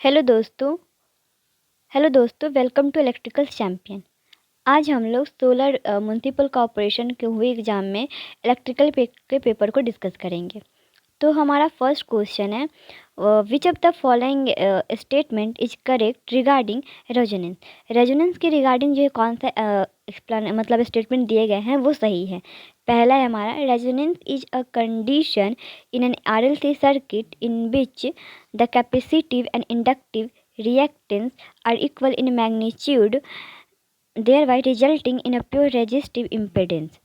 Hello दोस्तों welcome to electrical champion. आज हम लोग सोलर म्युनिसिपल कॉरपोरेशन के हुए एग्ज़ाम में इलेक्ट्रिकल के पेपर को डिस्कस करेंगे। तो हमारा फर्स्ट क्वेश्चन है, which of the following statement is correct regarding resonance. Resonance के रिगार्डिंग जो कौन सा एक्सप्लेन मतलब स्टेटमेंट दिए गए हैं वो सही है। पहला है हमारा, resonance is a condition in an RLC circuit in which the capacitive and inductive reactance are equal in magnitude, thereby resulting in a pure resistive impedance।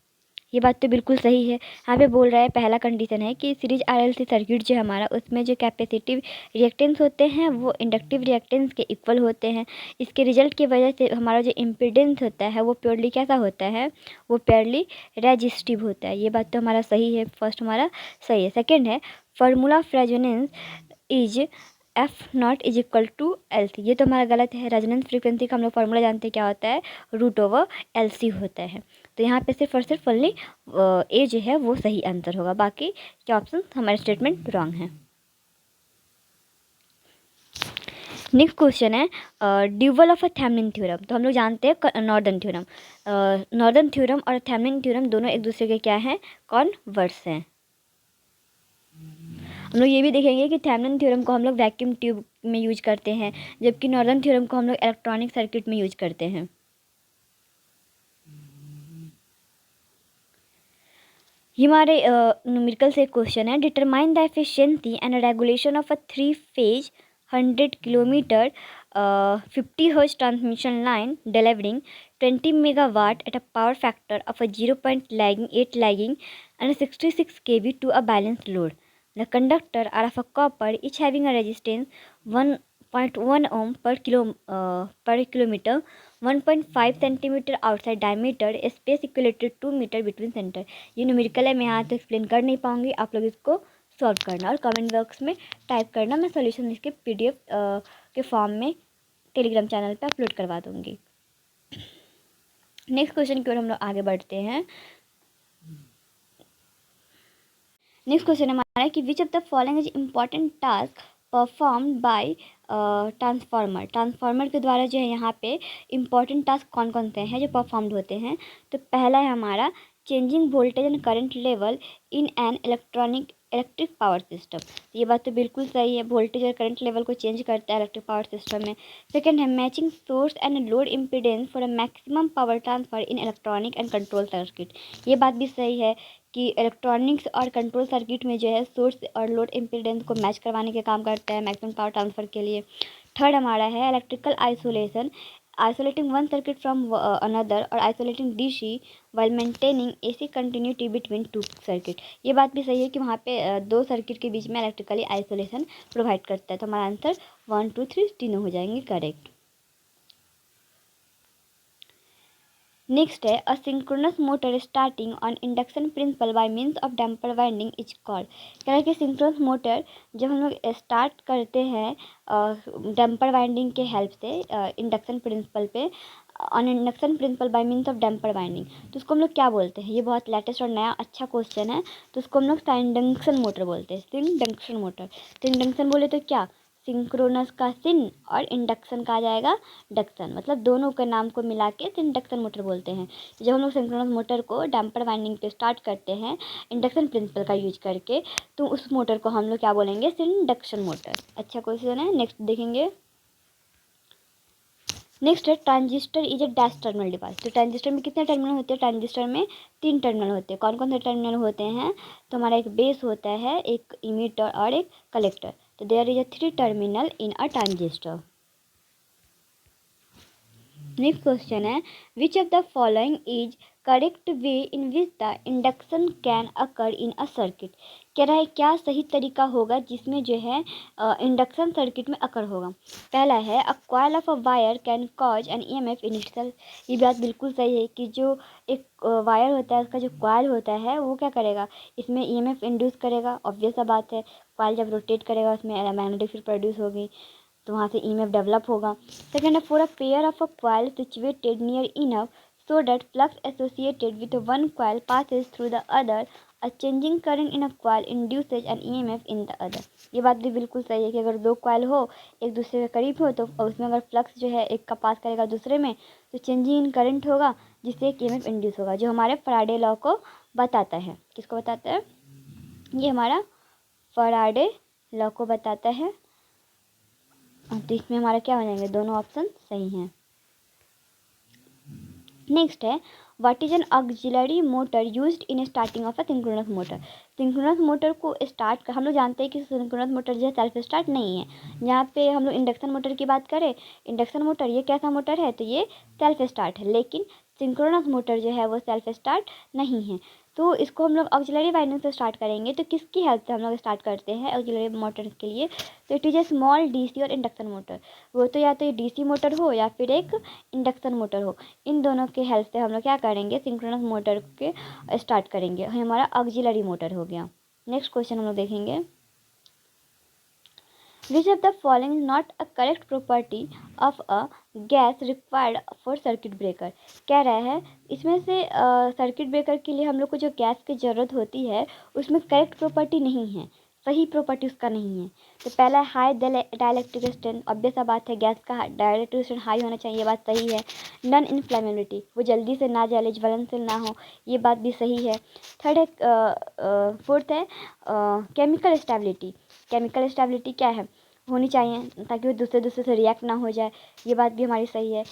ये बात तो बिल्कुल सही है। यहाँ पे बोल रहा है, पहला कंडीशन है कि सीरीज आरएलसी सर्किट जो हमारा, उसमें जो कैपेसिटिव रिएक्टेंस होते हैं वो इंडक्टिव रिएक्टेंस के इक्वल होते हैं। इसके रिजल्ट की वजह से हमारा जो इम्पिडेंस होता है वो प्योरली कैसा होता है, वो प्योरली रेजिस्टिव होता है। ये बात तो हमारा सही है, फर्स्ट हमारा सही है। सेकेंड है, formula of resonance is F0 = L C। ये तो हमारा गलत है। रेजोनेंस फ्रीक्वेंसी का हम लोग फार्मूला जानते हैं, क्या होता है, √LC होता है। तो यहाँ पे सिर्फ और सिर्फ ओनली ए जो है वो सही आंसर होगा, बाकी के ऑप्शन हमारे स्टेटमेंट रॉन्ग है। नेक्स्ट क्वेश्चन है, ड्यूवल ऑफ अ थेवेनिन थ्योरम। तो हम लोग जानते हैं नॉर्दर्न थ्योरम। नॉर्दर्न थ्योरम और थेवेनिन थ्योरम दोनों एक दूसरे के क्या हैं, कॉन्वर्स हैं। हम लोग ये भी देखेंगे कि थेवेनिन थ्योरम को हम लोग वैक्यूम ट्यूब में यूज करते हैं, जबकि नॉर्दर्न थ्योरम को हम लोग इलेक्ट्रॉनिक सर्किट में यूज करते हैं। ये हमारे न्यूमेरिकल से क्वेश्चन है, determine the efficiency and regulation of a 3 phase 100 kilometre 50 hertz transmission line delivering 20 megawatt at a power factor of a 0.8 lagging and 66 kV to a balanced load. The conductor are of a copper, each having a resistance 1.1 ohm per kilometer, 1.5 centimetre outside diameter, space equilateral 2 metre between centre. ये numerical है, मैं यहाँ तो explain कर नहीं पाऊँगी, आप लोग इसको सॉल्व करना और कमेंट बॉक्स में टाइप करना। मैं सॉल्यूशन इसके PDF के फॉर्म में टेलीग्राम चैनल पे अपलोड करवा दूँगी। नेक्स्ट क्वेश्चन की ओर हम लोग आगे बढ़ते हैं। नेक्स्ट क्वेश्चन हमारा कि विच of the following is important task performed by transformer. Transformer के द्वारा जो है यहाँ पे इम्पॉर्टेंट टास्क कौन कौन से हैं जो परफॉर्म्ड होते हैं। तो पहला है हमारा, changing voltage and current level in an electric power system. ये बात तो बिल्कुल सही है, वोल्टेज और करंट लेवल को चेंज करता है इलेक्ट्रिक पावर सिस्टम में। सेकेंड है, matching source and load impedance for a maximum power transfer in electronic and control circuit. ये बात भी सही है कि इलेक्ट्रॉनिक्स और कंट्रोल सर्किट में जो है सोर्स और लोड इम्पीडेंस को मैच करवाने के काम करता है मैक्सिमम पावर ट्रांसफ़र के लिए। थर्ड हमारा है, electrical isolation, isolating one circuit from another और isolating DC while maintaining AC continuity between two circuit. ये बात भी सही है कि वहाँ पे दो सर्किट के बीच में इलेक्ट्रिकली आइसोलेशन प्रोवाइड करता है। तो हमारा आंसर 1 2 3 तीनों हो जाएंगे करेक्ट। नेक्स्ट है, अ synchronous motor starting on induction principal bye means of damper winding is called. कह रहा है कि सिंक्रोनस मोटर जब हम लोग स्टार्ट करते हैं डैम्पर वाइंडिंग के हेल्प से इंडक्शन प्रिंसिपल पे, on induction principal bye means of damper winding, तो उसको हम लोग क्या बोलते हैं। ये बहुत लेटेस्ट और नया अच्छा क्वेश्चन है। तो उसको हम लोग सिंडक्शन मोटर बोलते हैं, सिंडक्शन मोटर। सिंडक्शन बोले तो क्या, सिंक्रोनस का सिन और इंडक्शन का आ जाएगा डक्शन, मतलब दोनों के नाम को मिला के इंडक्शन मोटर बोलते हैं। जब हम लोग सिंक्रोनस मोटर को डैम्पर वाइंडिंग पे स्टार्ट करते हैं इंडक्शन प्रिंसिपल का यूज करके, तो उस मोटर को हम लोग क्या बोलेंगे, इंडक्शन मोटर। अच्छा क्वेश्चन है, नेक्स्ट देखेंगे। नेक्स्ट है, transistor is a dash terminal device. तो ट्रांजिस्टर में कितने टर्मिनल होते हैं, ट्रांजिस्टर में 3 टर्मिनल होते हैं। कौन कौन से टर्मिनल होते हैं, तो हमारा एक बेस होता है, एक इमीटर और एक कलेक्टर। तो there is a 3 terminal in a transistor. Next question है, which of the following is correct way in which the induction can occur in a circuit. कह रहा है क्या सही तरीका होगा जिसमें जो है इंडक्शन सर्किट में अकर होगा। पहला है, a coil of a wire can cause an EMF in itself. ये बात बिल्कुल सही है कि जो एक वायर होता है उसका जो कॉइल होता है वो क्या करेगा, इसमें EMF इंड्यूस करेगा। ऑब्वियस सा बात है, कॉइल जब रोटेट करेगा उसमें मैग्नेटिक फील्ड प्रोड्यूस होगी, तो वहाँ से EMF डेवलप होगा। सेकेंड है, for a pair of a coil situated near enough so that flux associated with one coil passes through the other, a changing current in a coil induces an EMF in the other. ये बात भी बिल्कुल सही है कि अगर दो coil हो एक दूसरे के करीब हो तो उसमें अगर फ्लक्स जो है एक का पास करेगा दूसरे में तो चेंजिंग इन करंट होगा जिससे एक ईएमएफ इंड्यूस होगा, जो हमारे फैराडे लॉ को बताता है। किसको बताता है? ये हमारा फैराडे लॉ को बताता है। तो इसमें हमारा क्या हो जाएंगे? दोनों ऑप्शन सही हैं। नेक्स्ट है what is an auxiliary motor used in starting of a synchronous motor. Synchronous motor को स्टार्ट कर, हम लोग जानते हैं कि सिंक्रोनस मोटर जो है सेल्फ स्टार्ट नहीं है। यहाँ पे हम लोग इंडक्शन मोटर की बात करें, इंडक्शन मोटर ये कैसा मोटर है? तो ये सेल्फ स्टार्ट है, लेकिन सिंक्रोनस मोटर जो है वो सेल्फ स्टार्ट नहीं है। तो इसको हम लोग ऑक्सिलरी वाइंडिंग से स्टार्ट करेंगे। तो किसकी हेल्प से हम लोग स्टार्ट करते हैं ऑक्सिलरी मोटर के लिए? तो it is a small DC और इंडक्शन मोटर। वो तो या तो ये डीसी मोटर हो या फिर एक इंडक्शन मोटर हो, इन दोनों के हेल्प से हम लोग क्या करेंगे? सिंक्रोनस मोटर के स्टार्ट करेंगे। हमारा ऑक्सिलरी मोटर हो गया। नेक्स्ट क्वेश्चन हम लोग देखेंगे, which of the following not a correct property of a gas required for circuit breaker. कह रहा है इसमें से सर्किट ब्रेकर के लिए हम लोग को जो गैस की ज़रूरत होती है उसमें करेक्ट प्रॉपर्टी नहीं है, सही प्रॉपर्टी उसका नहीं है। तो पहला हाई डाइलेक्ट्रिक स्ट्रेंथ, ऑब्वियस सा बात है गैस का डाइलेक्ट्रिक स्ट्रेंथ हाई होना चाहिए, ये बात सही है। नॉन इन्फ्लेमेबिलिटी, वो जल्दी से ना जले, ज्वलनशील ना हो, ये बात भी सही है। थर्ड है फोर्थ है केमिकल स्टेबिलिटी। केमिकल स्टेबिलिटी क्या है? होनी चाहिए ताकि वो दूसरे से रिएक्ट ना हो जाए, ये बात भी हमारी सही है।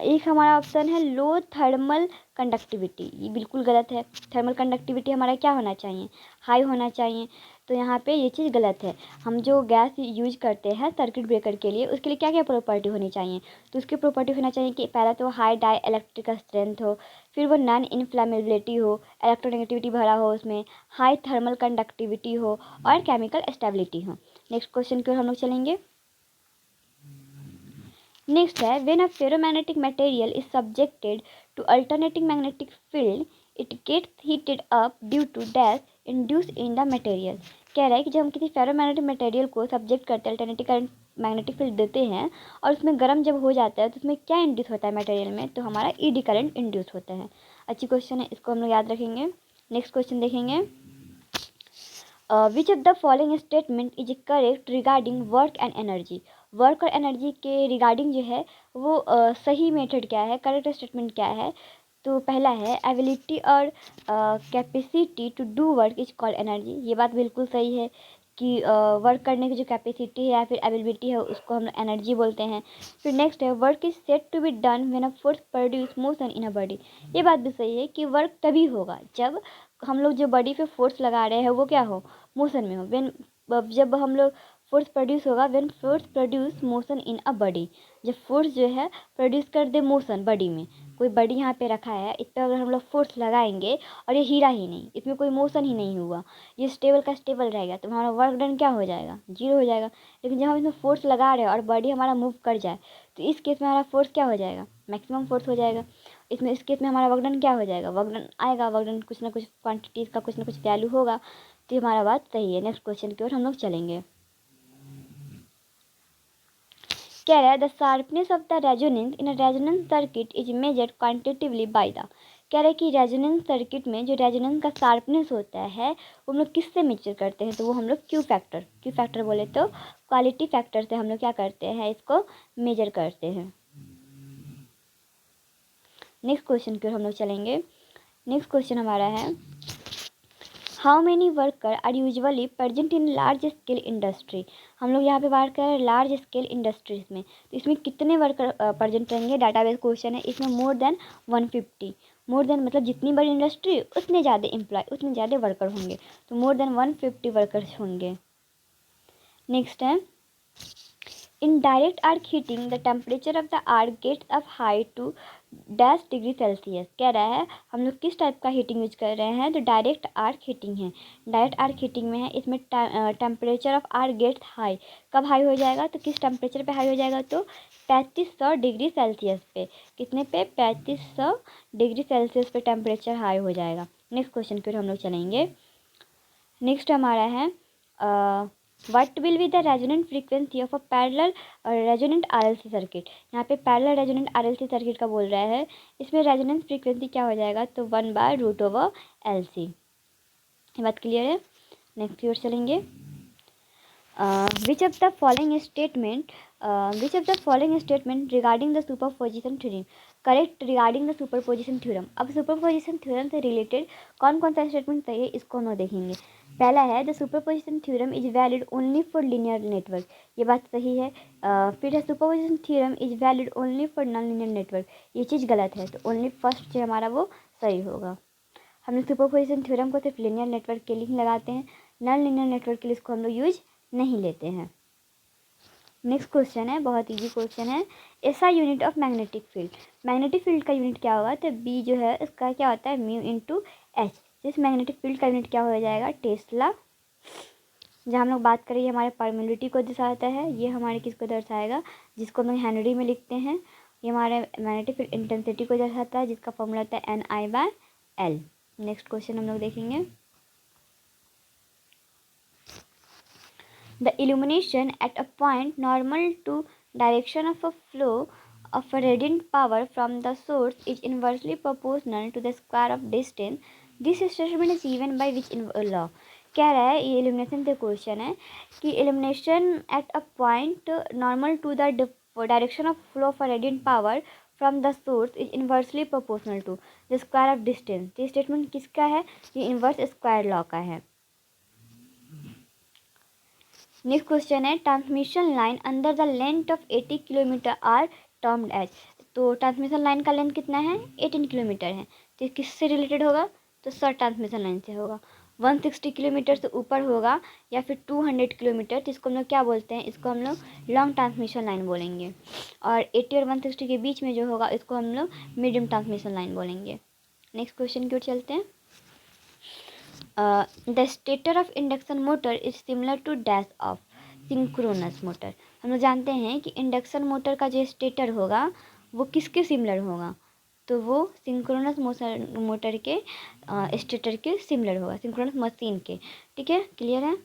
एक हमारा ऑप्शन है लो थर्मल कंडक्टिविटी, ये बिल्कुल गलत है। थर्मल कंडक्टिविटी हमारा क्या होना चाहिए? हाई होना चाहिए। तो यहाँ पे ये चीज़ गलत है। हम जो गैस यूज करते हैं सर्किट ब्रेकर के लिए उसके लिए क्या क्या प्रॉपर्टी होनी चाहिए? तो उसकी प्रॉपर्टी होना चाहिए कि पहला तो हाई डाई इलेक्ट्रिकल स्ट्रेंथ हो, फिर वो नॉन इन्फ्लेमेबिलिटी हो, इलेक्ट्रोनेगेटिविटी भरा हो उसमें, हाई थर्मल कंडक्टिविटी हो और केमिकल स्टेबिलिटी हो। नेक्स्ट क्वेश्चन की ओर हम लोग चलेंगे। नेक्स्ट है when a ferromagnetic material is subjected to alternating magnetic field it gets heated up due to dash induce in the material. कह रहा है कि जब हम किसी फेरोमैग्नेटिक मटेरियल को सब्जेक्ट करते हैं, अल्टरनेटिंग करंट मैग्नेटिक फील्ड देते हैं और उसमें गर्म जब हो जाता है तो उसमें क्या इंड्यूस होता है मटेरियल में? तो हमारा ईडी करंट इंड्यूस होता है। अच्छी क्वेश्चन है, इसको हम लोग याद रखेंगे। नेक्स्ट क्वेश्चन देखेंगे, which of the following statement is correct regarding work and energy. Work और एनर्जी के रिगार्डिंग जो है वो सही मेथड क्या है, करेक्ट स्टेटमेंट क्या है? तो पहला है एबिलिटी और capacity to do work is called energy. ये बात बिल्कुल सही है कि वर्क करने की जो कैपेसिटी है या फिर एबिलिटी है उसको हम एनर्जी बोलते हैं। फिर नेक्स्ट है work is set to be done when a force produce motion in a body. ये बात भी सही है कि वर्क तभी होगा जब हम लोग जो बॉडी पे फोर्स लगा रहे हैं वो क्या हो? मोशन में हो। व्हेन, जब हम लोग फोर्स प्रोड्यूस होगा when force produce motion in a body, जब फोर्स जो है प्रोड्यूस कर दे मोशन बॉडी में। कोई बॉडी यहाँ पे रखा है, इस पर अगर हम लोग फोर्स लगाएंगे और ये हीरा ही नहीं, इसमें कोई मोशन ही नहीं हुआ, ये स्टेबल का स्टेबल रहेगा, तो हमारा वर्क डन क्या हो जाएगा? जीरो हो जाएगा। लेकिन जब हम इसमें फोर्स लगा रहे हैं और बॉडी हमारा मूव कर जाए तो इस केस में हमारा फोर्स क्या हो जाएगा? मैक्सिमम फोर्स हो जाएगा। इसमें इस केस में हमारा वर्क डन क्या हो जाएगा? वर्क डन आएगा, वर्क डन कुछ ना कुछ क्वान्टिटीज़ का कुछ ना कुछ वैल्यू होगा। तो ये हमारा बात सही है। नेक्स्ट क्वेश्चन की ओर हम लोग चलेंगे। कह रहा है the sharpness of the resonance in a resonance circuit is measured quantitatively by the. कह रहा है कि रेजोनेंस सर्किट में जो रेजोनेंस का शार्पनेस होता है वो हम लोग किससे मेजर करते हैं? तो वो हम लोग क्यू फैक्टर बोले तो क्वालिटी फैक्टर से हम लोग क्या करते हैं? इसको मेजर करते हैं। नेक्स्ट क्वेश्चन की ओर हम लोग चलेंगे। नेक्स्ट क्वेश्चन हमारा है how many worker are usually present in large scale industry. हम लोग यहाँ पे बात कर रहे हैं लार्ज स्केल इंडस्ट्रीज में, तो इसमें कितने वर्कर प्रेजेंट रहेंगे? डाटाबेस क्वेश्चन है। इसमें मोर देन 150, मोर देन मतलब जितनी बड़ी इंडस्ट्री उतने ज़्यादा एम्प्लॉय, उतने ज़्यादा वर्कर होंगे, तो मोर देन 150 वर्कर्स होंगे। नेक्स्ट है in direct arc heating the temperature of the arc gets up high to dash degree Celsius. कह रहा है हम लोग किस टाइप का हीटिंग यूज कर रहे हैं? तो डायरेक्ट आर्क हीटिंग है। डायरेक्ट आर्क हीटिंग में है, इसमें temperature of arc gets high. कब हाई हो जाएगा? तो किस टेम्परेचर पे हाई हो जाएगा? तो 3500 डिग्री सेल्सियस पे। कितने पे? 3500 डिग्री सेल्सियस पे टेम्परेचर हाई हो जाएगा। नेक्स्ट क्वेश्चन की ओर हम लोग चलेंगे। नेक्स्ट हमारा है what will be the resonant frequency of a parallel resonant RLC circuit. यहाँ पे पैरेलल रेजोनेंट आरएलसी सर्किट का बोल रहा है। इसमें रेजोनेंस फ्रीक्वेंसी क्या हो जाएगा? तो 1/√LC। ये बात क्लियर है। नेक्स्ट की ओर चलेंगे। विच of the following statement regarding the superposition theorem correct regarding the superposition theorem. अब सुपरपोजिशन थ्योरम से रिलेटेड कौन कौन सा स्टेटमेंट सही है इसको हम लोग देखेंगे। पहला है the superposition theorem is valid only for linear network, ये बात सही है। फिर है superposition theorem is valid only for non linear network, ये चीज़ गलत है, तो ओनली फर्स्ट जो हमारा वो सही होगा। हम सुपरपोजिशन थ्योरम को सिर्फ लीनियर नेटवर्क के लिए ही लगाते हैं, नॉन लीनियर नेटवर्क के लिए इसको हम लोग यूज नहीं लेते हैं। नेक्स्ट क्वेश्चन है, बहुत इजी क्वेश्चन है। ऐसा unit of magnetic field, magnetic field का यूनिट क्या होगा, तो बी जो है इसका क्या होता है म्यू इंटू एच। इस मैग्नेटिक फील्ड का यूनिट क्या हो जाएगा टेस्ला। जहाँ हम लोग बात करें हमारे परमिलिटी को दर्शाता है, ये हमारे किसको दर्शाएगा जिसको हम हेनरी में लिखते हैं। ये हमारे मैग्नेटिक फील्ड इंटेंसिटी को दर्शाता है जिसका फॉर्मूला होता है NI/L। नेक्स्ट क्वेश्चन हम लोग देखेंगे। The illumination at a point normal to direction of a flow of a radiant power from the source is inversely proportional to the square of distance. This statement is given by which law? क्या रहा है, ये illumination से question है कि illumination at a point normal to the direction of flow of a radiant power from the source is inversely proportional to the square of distance। ये statement किसका है, ये इन्वर्स स्क्वायर लॉ का है। Next question है transmission line under the length of 80 kilometre are termed as. तो transmission line का length कितना है 18 किलोमीटर है, तो किससे रिलेटेड होगा, तो शॉर्ट ट्रांसमिशन लाइन से होगा। 160 किलोमीटर से ऊपर होगा या फिर 200 किलोमीटर, तो इसको हम लोग क्या बोलते हैं, इसको हम लोग लॉन्ग ट्रांसमिशन लाइन बोलेंगे। और 80 और 160 के बीच में जो होगा इसको हम लोग मीडियम ट्रांसमिशन लाइन बोलेंगे। नेक्स्ट क्वेश्चन की ओर चलते हैं। The stator of induction motor is similar to dash of synchronous motor. हम लोग जानते हैं कि इंडक्शन मोटर का जो स्टेटर होगा वो किसके सिमिलर होगा, तो वो सिंक्रोनस मोटर के स्टेटर के सिमिलर होगा, सिंक्रोनस मशीन के। ठीक है, क्लियर है।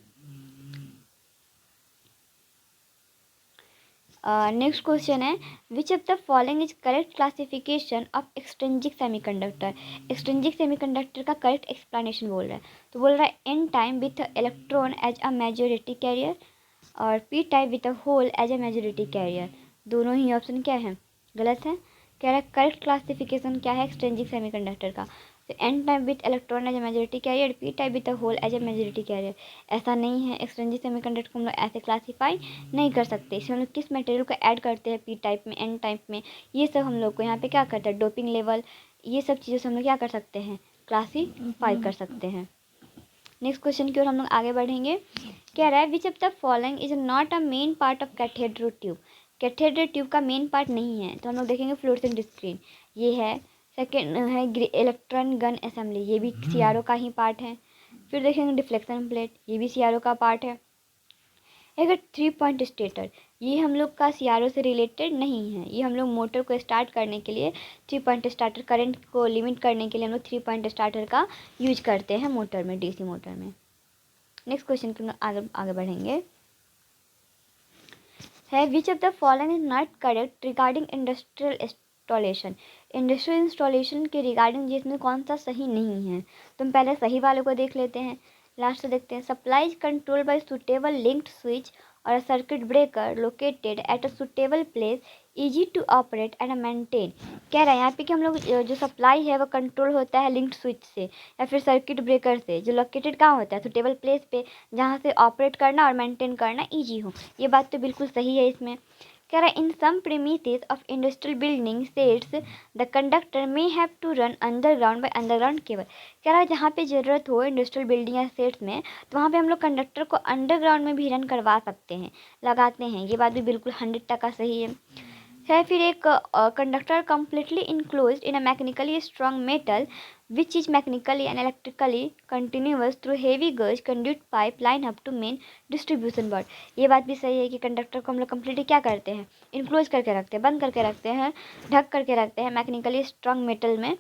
नेक्स्ट क्वेश्चन है which of the following is correct classification of extrinsic semiconductor. Extrinsic semiconductor का करेक्ट एक्सप्लेनेशन बोल रहा है, तो बोल रहा है N type with electron as a majority carrier और P type with a hole as a majority carrier. दोनों ही ऑप्शन क्या है, गलत है। कह रहा है करेक्ट क्लासिफिकेशन क्या है एक्सट्रिंसिक सेमीकंडक्टर का, तो N type with electron as a majority carrier, P type with a hole as a majority carrier. ऐसा नहीं है, एक्सट्रिंसिक सेमीकंडक्टर को हम लोग ऐसे क्लासीफाई नहीं कर सकते। इसमें हम लोग किस मटेरियल को ऐड करते हैं पी टाइप में, एन टाइप में, ये सब हम लोग को यहाँ पे क्या करते हैं डोपिंग लेवल, ये सब चीज़ों से हम लोग क्या कर सकते हैं क्लासीफाई कर सकते हैं। नेक्स्ट क्वेश्चन की ओर हम लोग आगे बढ़ेंगे। क्या रहा है which of the following is not a main part of cathedral tube. Cathedral tube का मेन पार्ट नहीं है, तो हम लोग देखेंगे फ्लोरेसेंट स्क्रीन, ये है। सेकेंड है इलेक्ट्रॉन गन असेंबली, ये भी सीआरओ का ही पार्ट है। फिर देखेंगे डिफ्लेक्शन प्लेट, ये भी सीआरओ का पार्ट है। एक 3 पॉइंट स्टेटर, ये हम लोग का सीआरओ से रिलेटेड नहीं है, ये हम लोग मोटर को स्टार्ट करने के लिए 3 पॉइंट स्टार्टर, करंट को लिमिट करने के लिए हम लोग 3 पॉइंट स्टार्टर का यूज करते हैं मोटर में, डीसी मोटर में। नेक्स्ट क्वेश्चन के आगे बढ़ेंगे है which of the following is not correct regarding industrial installation. Industrial installation के रिगार्डिंग जिसमें कौन सा सही नहीं है, तो हम पहले सही वाले को देख लेते हैं, लास्ट से देखते हैं। Supply control by suitable linked switch और circuit breaker located at a suitable place, easy to operate and maintain. कह रहा है यहाँ पे कि हम लोग जो सप्लाई है वो कंट्रोल होता है लिंक्ड स्विच से या फिर सर्किट ब्रेकर से, जो लोकेटेड कहाँ होता है सुटेबल प्लेस पे, जहाँ से ऑपरेट करना और मेंटेन करना ईजी हो। ये बात तो बिल्कुल सही है इसमें। कह रहा है in some premises of industrial building sets the conductor may have to run underground by underground cable. कह रहा है जहाँ पे ज़रूरत हो इंडस्ट्रियल बिल्डिंग या सेट्स में, तो वहाँ पे हम लोग कंडक्टर को अंडरग्राउंड में भी रन करवा सकते हैं, लगाते हैं। ये बात भी बिल्कुल 100% सही है। फिर एक conductor completely enclosed in a mechanically strong metal which is mechanically and electrically continuous through heavy gauge conduit pipe line up to main distribution board। ये बात भी सही है कि कंडक्टर को हम लोग कम्प्लीटली क्या करते हैं इनक्लोज करके रखते हैं, बंद करके रखते हैं, ढक करके रखते हैं मैकेनिकली स्ट्रॉन्ग मेटल में,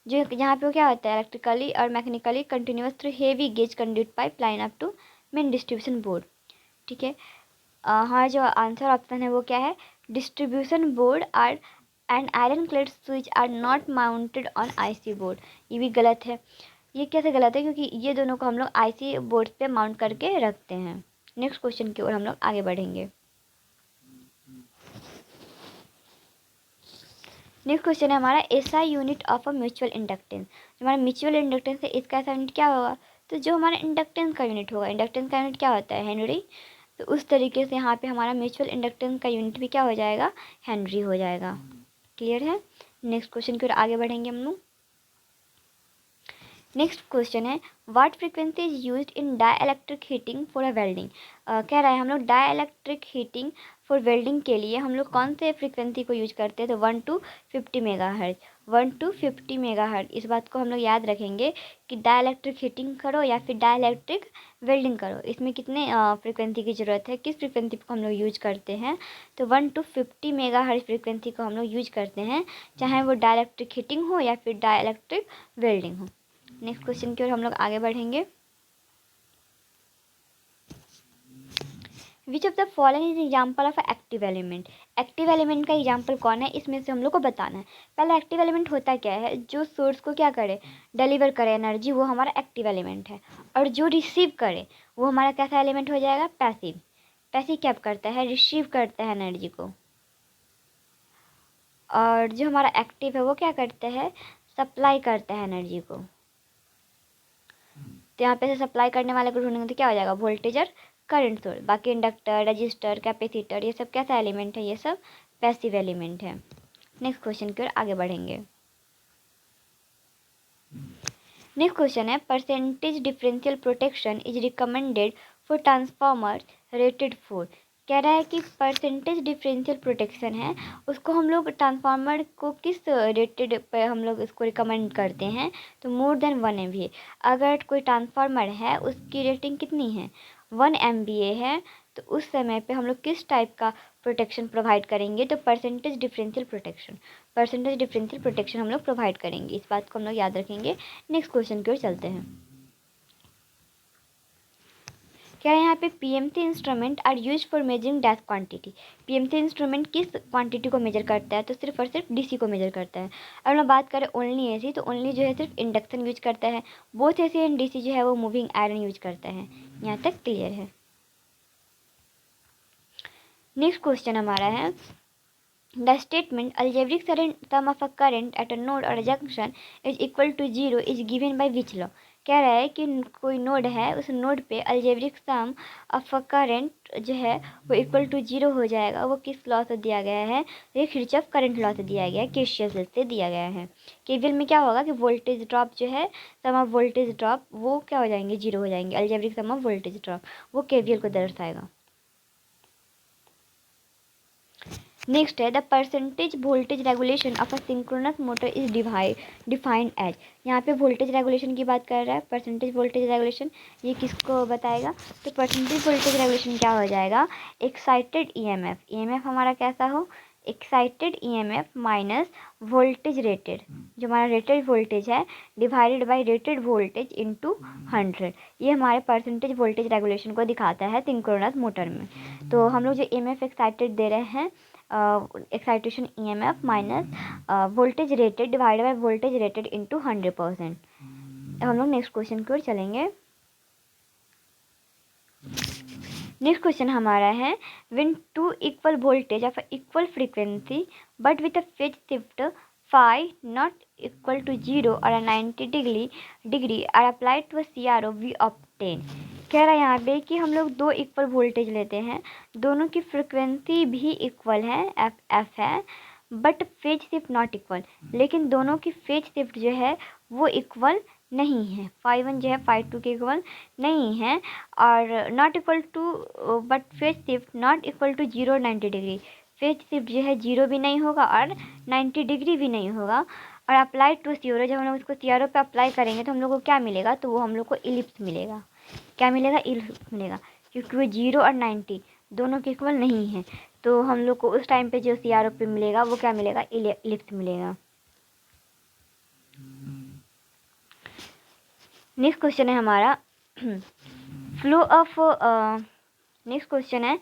जो यहाँ पे क्या होता है इलेक्ट्रिकली और mechanically continuous through heavy gauge conduit pipe line up to main distribution board. ठीक है, हाँ जो आंसर ऑप्शन है वो क्या है distribution board are and iron clad switch are not mounted on IC board, ये भी गलत है। ये कैसे गलत है, क्योंकि ये दोनों को हम लोग आईसी बोर्ड पे माउंट करके रखते हैं। नेक्स्ट क्वेश्चन की ओर हम लोग आगे बढ़ेंगे। नेक्स्ट क्वेश्चन है हमारा, SI unit of a mutual inductance. जो हमारा म्यूचुअल इंडक्टेंस है इसका ऐसा यूनिट क्या होगा, तो जो हमारा इंडक्टेंस का यूनिट होगा, इंडक्टेंस का यूनिट क्या होता है, हेनरी। तो उस तरीके से यहाँ पे हमारा म्यूचुअल इंडक्टेंस का यूनिट भी क्या हो जाएगा, हेनरी हो जाएगा। क्लियर है। नेक्स्ट क्वेश्चन की ओर आगे बढ़ेंगे हम लोग। नेक्स्ट क्वेश्चन है, what frequency is used in dielectric heating for a welding. कह रहा है हम लोग डाइलेक्ट्रिक हीटिंग फॉर वेल्डिंग के लिए हम लोग कौन से फ्रीक्वेंसी को यूज करते हैं, तो 1 to 50 मेगाहर्ट्ज। 1 to 50 मेगाहर्ट्ज, इस बात को हम लोग याद रखेंगे कि डाइलेक्ट्रिक हीटिंग करो या फिर डाइलेक्ट्रिक वेल्डिंग करो, इसमें कितने फ्रीक्वेंसी की ज़रूरत है, किस फ्रीक्वेंसी को हम लोग यूज करते हैं, तो 1 to 50 मेगाहर्ट्ज फ्रीक्वेंसी को हम लोग यूज करते हैं, चाहे वो डाइलेक्ट्रिक हीटिंग हो या फिर डाइलेक्ट्रिक वेल्डिंग हो। नेक्स्ट क्वेश्चन की ओर हम लोग आगे बढ़ेंगे। विच of the following is example of active element. Active element का एग्जाम्पल कौन है, इसमें से हम लोग को बताना है। पहले एक्टिव एलिमेंट होता क्या है, जो सोर्स को क्या करे, डिलीवर करे एनर्जी, वो हमारा एक्टिव एलिमेंट है। और जो रिसीव करे वो हमारा कैसा एलिमेंट हो जाएगा, पैसिव। पैसिव क्या करता है, रिसीव करता है एनर्जी को। और जो हमारा एक्टिव है वो क्या करता है, सप्लाई करता है एनर्जी को। तो यहाँ पे से सप्लाई करने वाले को ढूंढेंगे तो क्या हो जाएगा, वोल्टेज और करंट सोर्स। बाकी इंडक्टर, रजिस्टर, कैपेसिटर, ये सब कैसा एलिमेंट है, ये सब पैसिव एलिमेंट है। नेक्स्ट क्वेश्चन की ओर आगे बढ़ेंगे। नेक्स्ट क्वेश्चन है, percentage differential protection is recommended for transformer rated for. कह रहा है कि परसेंटेज डिफरेंशियल प्रोटेक्शन है उसको हम लोग ट्रांसफार्मर को किस रेटेड पे हम लोग इसको रिकमेंड करते हैं, तो मोर देन 1 MVA। अगर कोई ट्रांसफार्मर है उसकी रेटिंग कितनी है, 1 MVA है, तो उस समय पे हम लोग किस टाइप का प्रोटेक्शन प्रोवाइड करेंगे, तो percentage differential protection. Percentage differential protection हम लोग प्रोवाइड करेंगे, इस बात को हम लोग याद रखेंगे। नेक्स्ट क्वेश्चन की ओर चलते हैं। क्या है यहाँ पे, PMC instrument are use for measuring dash quantity. PMC instrument किस क्वांटिटी को मेजर करता है, तो सिर्फ और सिर्फ डीसी को मेजर करता है। अगर मैं बात करें ओनली एसी, तो ओनली जो है सिर्फ इंडक्शन यूज करता है। बोथ एसी एंड डीसी जो है वो मूविंग आयरन यूज करता है। यहाँ तक क्लियर है। नेक्स्ट क्वेश्चन हमारा है, the statement algebraic sum of a current at a node और junction is equal to 0 is given by which law. कह रहा है कि कोई नोड है, उस नोड पे algebraic sum of a current जो है वो इक्वल टू 0 हो जाएगा। वो किस लॉ से दिया गया है, ये किरचॉफ करंट लॉ से दिया गया है, केसीएल से दिया गया है। केवीएल में क्या होगा कि वोल्टेज ड्रॉप जो है, सम ऑफ वोल्टेज ड्रॉप, वो क्या हो जाएंगे, 0 हो जाएंगे। Algebraic sum of voltage drop वो केवीएल को दर्शाएगा। नेक्स्ट है, the percentage voltage regulation of a synchronous motor is defined as. यहाँ पे वोल्टेज रेगुलेशन की बात कर रहा है, परसेंटेज वोल्टेज रेगुलेशन, ये किसको बताएगा, तो परसेंटेज वोल्टेज रेगुलेशन क्या हो जाएगा, एक्साइटेड ईएमएफ। ईएमएफ हमारा कैसा हो, excited EMF minus voltage rated, जो हमारा रेटेड वोल्टेज है, divided by rated voltage into 100। ये हमारे परसेंटेज वोल्टेज रेगुलेशन को दिखाता है सिंक्रोनस मोटर में। तो हम लोग जो ईएमएफ एक्साइटेड दे रहे हैं, excitation EMF minus voltage rated divided by voltage rated into 100%। अब हम लोग नेक्स्ट क्वेश्चन की ओर चलेंगे। नेक्स्ट क्वेश्चन हमारा है, when two equal voltage of equal frequency but with a phase shift phi not equal to 0 और 90 degree are applied to CRO we obtain. कह रहा है यहाँ पे कि हम लोग दो इक्वल वोल्टेज लेते हैं, दोनों की फ्रिक्वेंसी भी इक्वल है, एफ है, but phase shift not equal. लेकिन दोनों की फेज शिफ्ट जो है वो इक्वल नहीं है, phi 1 जो है phi 2 के इक्वल नहीं है। और not equal to, but phase shift not equal to 0 90 degree, phase shift जो है 0 भी नहीं होगा और 90 डिग्री भी नहीं होगा। और अप्लाई टू CRO, जब हम लोग इसको CRO पे अप्लाई करेंगे तो हम लोग को क्या मिलेगा, तो वो हम लोग को इलिप्स मिलेगा। क्या मिलेगा, इलिप्स मिलेगा, क्योंकि वो 0 और 90 दोनों के इक्वल नहीं है। तो हम लोग को उस टाइम पे जो CRO पे मिलेगा वो क्या मिलेगा, इलिप्स मिलेगा। नेक्स्ट क्वेश्चन है हमारा, फ्लो ऑफ, नेक्स्ट क्वेश्चन है,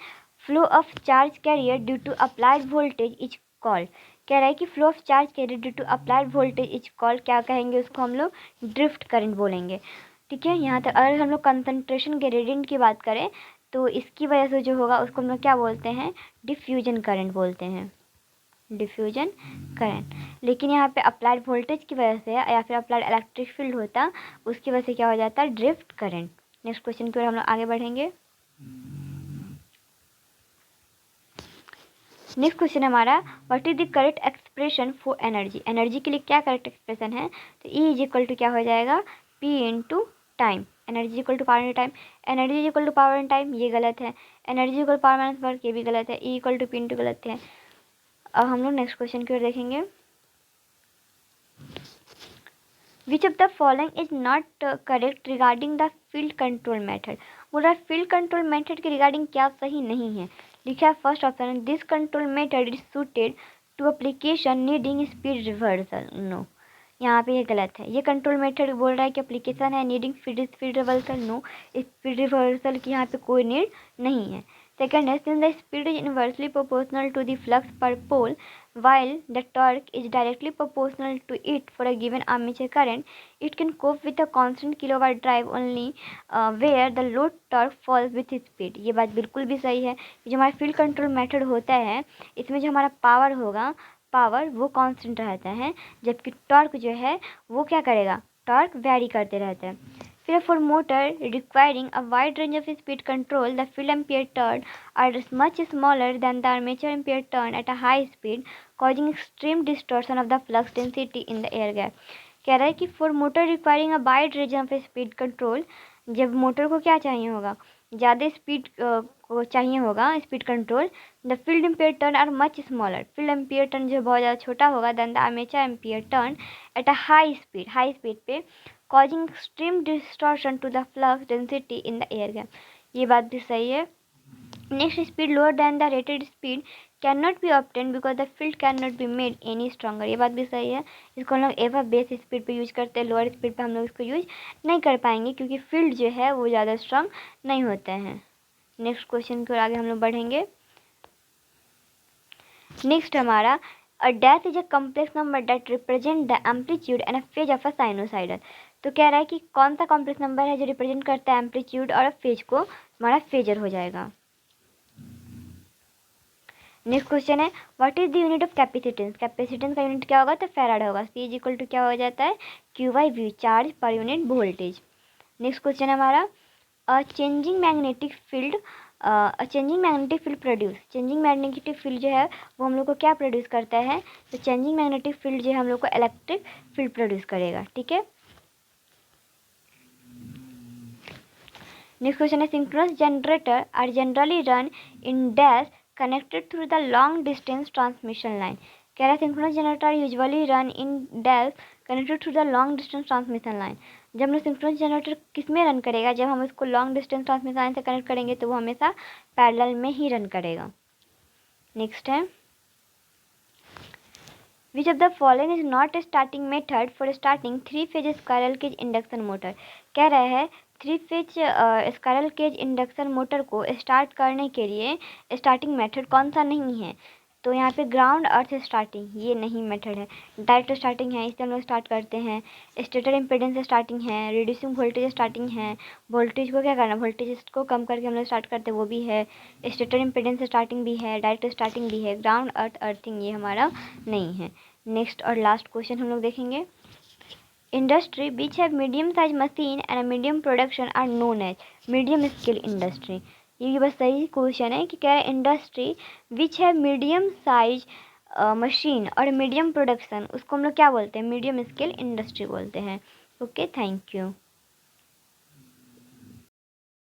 flow of charge carrier due to applied voltage is called. कह रहा है कि flow of charge carried due to applied voltage is called, क्या कहेंगे उसको हम लोग, ड्रिफ्ट करंट बोलेंगे। ठीक है, यहाँ तक। अगर हम लोग कंसंट्रेशन ग्रेडियंट की बात करें तो इसकी वजह से जो होगा उसको हम लोग क्या बोलते हैं, डिफ्यूजन करंट बोलते हैं, डिफ्यूजन करंट। लेकिन यहाँ पे अप्लाइड वोल्टेज की वजह से या फिर अप्लाइड इलेक्ट्रिक फील्ड होता, उसकी वजह से क्या हो जाता है, ड्रिफ्ट करंट। नेक्स्ट क्वेश्चन की ओर हम लोग आगे बढ़ेंगे। नेक्स्ट क्वेश्चन हमारा, what is the correct expression for energy, energy के लिए क्या करेक्ट एक्सप्रेशन है, तो E इज इक्वल टू क्या हो जाएगा, P into time. Energy equal to power into time, energy is equal to power into time, ये गलत है। Energy equal power minus work, ये भी गलत है। E equal to P into गलत है। अब हम लोग नेक्स्ट क्वेश्चन की ओर देखेंगे। Which of the following is not correct regarding the field control method, बोला फील्ड कंट्रोल मेथड के रिगार्डिंग क्या सही नहीं है। लिखा है first option, this control method is suited to application needing speed reversal, no, यहाँ पे ये गलत है। ये कंट्रोल मेथड बोल रहा है कि एप्लीकेशन है needing speed reversal, no, speed reversal की यहाँ पे कोई नीड नहीं है। सेकेंड है, since the speed is inversely proportional to the flux per pole while the torque is directly proportional to it for a given armature current, it can cope with a constant kilowatt drive only where the load torque falls with its speed। ये बात बिल्कुल भी सही है। जो हमारा field control method होता है इसमें जो हमारा पावर होगा, पावर वो कांस्टेंट रहता है, जबकि टॉर्क जो है वो क्या करेगा, टॉर्क वैरी करते रहता है। फिर for motor requiring a wide range of speed control, the field ampere turn are much smaller than the armature ampere turn at a high speed, causing extreme distortion of the flux density in the air gap। कह रहा है कि for motor requiring a wide range of speed control, जब motor को क्या चाहिए होगा, ज़्यादा स्पीड को चाहिए होगा speed control, the field ampere turn are much smaller, field ampere turn जो बहुत ज़्यादा छोटा होगा then the armature ampere turn at a high speed पे, causing extreme distortion to the flux density in the air gap। ये बात भी सही है। Next, speed lower than the rated speed can not be obtain because the field can not be made any stronger, ये बात भी सही है। इसको हम लोग एवर बेस स्पीड पे यूज करते हैं, लोअर स्पीड पे हम लोग इसको यूज नहीं कर पाएंगे क्योंकि फील्ड जो है वो ज़्यादा स्ट्रांग नहीं होते हैं। नेक्स्ट क्वेश्चन की ओर आगे हम लोग बढ़ेंगे। नेक्स्ट हमारा, a dash is a complex number that represent the amplitude and a phase of a sinusoidal। तो कह रहा है कि कौन सा कॉम्प्लेक्स नंबर है जो रिप्रेजेंट करता है एम्पलीट्यूड और फेज को, हमारा फेजर हो जाएगा। नेक्स्ट क्वेश्चन है, what is the unit of capacitance, capacitance का यूनिट क्या होगा, तो फैराड होगा। सी इज इक्वल टू क्या हो जाता है, Q by V, charge per unit voltage. Next question है हमारा, changing magnetic field produce, changing magnetic field जो है वो हम लोग को क्या प्रोड्यूस करता है, तो चेंजिंग मैग्नेटिक फील्ड जो है हम लोग को इलेक्ट्रिक फील्ड प्रोड्यूस करेगा। ठीक है, नेक्स्ट क्वेश्चन है, synchronous generator are generally run in dash connected through the long distance transmission line. कह रहा है synchronous generator usually run in dash connected through the long distance transmission line. जब हम synchronous generator किस में run करेगा, जब हम इसको लॉन्ग डिस्टेंस ट्रांसमिशन लाइन से कनेक्ट करेंगे तो वो हमेशा पैरेलल में ही रन करेगा। नेक्स्ट है, which of the following is not a starting method for starting three phase spiral cage induction motor. कह रहा है three phase spiral cage induction motor को स्टार्ट करने के लिए स्टार्टिंग मेथड कौन सा नहीं है, तो यहाँ पे ग्राउंड अर्थ स्टार्टिंग ये नहीं मेथड है, डायरेक्ट स्टार्टिंग है, इससे हम लोग स्टार्ट करते हैं। स्टेटर इम्पीडेंस स्टार्टिंग है, रिड्यूसिंग वोल्टेज स्टार्टिंग है, वोल्टेज को क्या करना, वोल्टेज को कम करके हम लोग स्टार्ट करते हैं वो भी है, स्टेटर इम्पीडेंस स्टार्टिंग भी है, डायरेक्ट स्टार्टिंग भी है, ग्राउंड अर्थ अर्थिंग ये हमारा नहीं है। नेक्स्ट और लास्ट क्वेश्चन हम लोग देखेंगे, industry which have medium size machine and medium production are known as medium scale industry. ये बस सही क्वेश्चन है कि क्या है, इंडस्ट्री विच है मीडियम साइज मशीन और मीडियम प्रोडक्शन, उसको हम लोग क्या बोलते हैं, मीडियम स्केल इंडस्ट्री बोलते हैं। Okay, thank you.